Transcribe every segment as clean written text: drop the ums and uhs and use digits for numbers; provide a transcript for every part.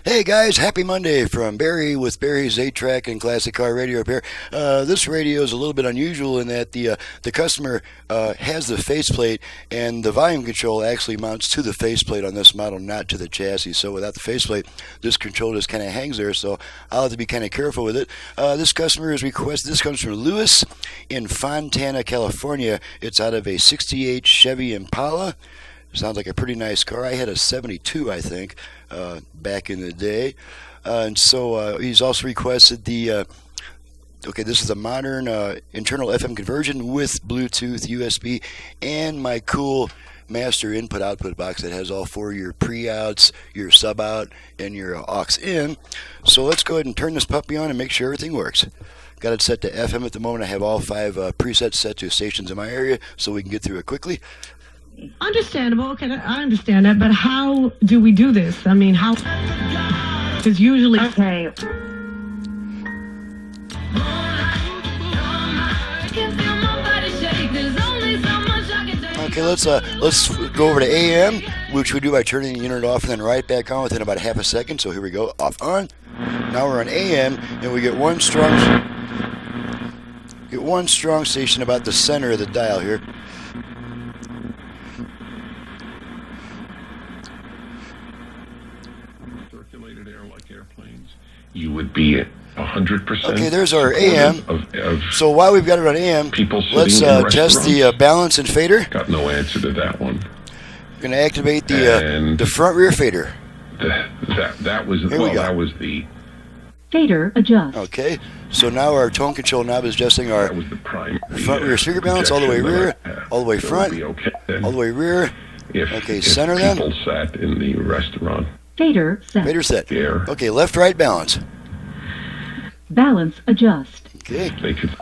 Hey guys, happy Monday from Barry with Barry's 8-track and classic car radio repair. This radio is a little bit unusual in that the customer has the faceplate, and the volume control actually mounts to the faceplate on this model, not to the chassis. So without the faceplate, this control just kind of hangs there, so I'll have to be kind of careful with it. This customer has requested, this comes from Lewis in Fontana, California. It's out of a 68 Chevy Impala. Sounds like a pretty nice car. I had a 72, I think, back in the day. And so he's also requested the, okay, this is a modern internal FM conversion with Bluetooth, USB, and my cool master input-output box that has all four of your pre-outs, your sub-out, and your aux in. So let's go ahead and turn this puppy on and make sure everything works. Got it set to FM at the moment. I have all 5 presets set to stations in my area so we can get through it quickly. Understandable. Okay, I understand that, but how do we do this? I mean, how is usually okay. Okay, let's go over to AM, which we do by turning the unit off and then right back on within about half a second. So here we go, off, on. Now we're on AM, and we get one strong station about the center of the dial here. You would be at 100%. Okay, there's our AM. So while we've got it on AM, let's test the balance and fader. Got no answer to that one. We're going to activate the front rear fader. That was that was the fader adjust. Okay, so now our tone control knob is adjusting our front rear speaker balance all the way rear, all the way front, all the way rear. Okay, center them. People sat in the restaurant. Fader set. Fader set. Okay, left, right, balance. Balance adjust. Okay. They could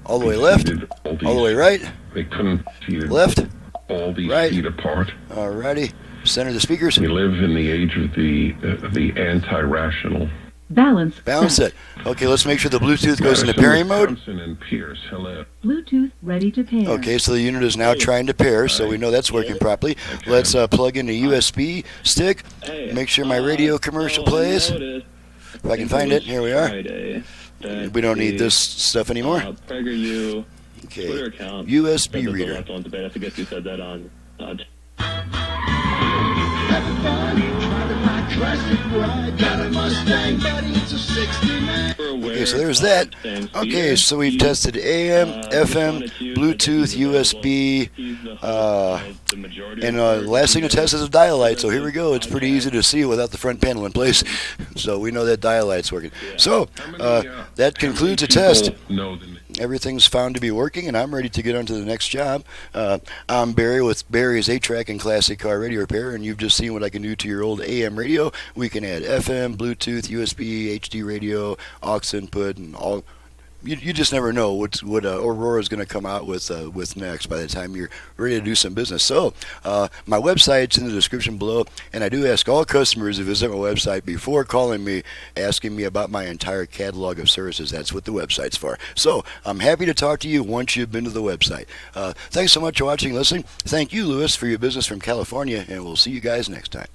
all the way left, all the way right. They couldn't see left, all these right, feet apart. Alrighty. Center the speakers. We live in the age of the anti-rational. Balance set. Okay, let's make sure the Bluetooth goes into pairing mode. And Pierce, hello. Bluetooth ready to pair. Okay, so the unit is now trying to pair, so we know that's working properly. Okay. Let's plug in a USB stick. Make sure my radio commercial plays. If I can find it, here we are. We don't need this stuff anymore. Okay, USB reader. Okay, so there's that. Okay, so we've tested AM, FM, Bluetooth, USB, and the last thing to test is a dial light. So here we go. It's pretty easy to see without the front panel in place. So we know that dial light's working. So that concludes the test. Everything's found to be working, and I'm ready to get on to the next job. I'm Barry with Barry's 8-track and classic car radio repair, and you've just seen what I can do to your old AM radio. We can add FM, Bluetooth, USB, HD radio, aux input, and all. You just never know what Aurora's going to come out with next by the time you're ready to do some business. So my website's in the description below, and I do ask all customers to visit my website before calling me, asking me about my entire catalog of services. That's what the website's for. So I'm happy to talk to you once you've been to the website. Thanks so much for watching and listening. Thank you, Lewis, for your business from California, and we'll see you guys next time.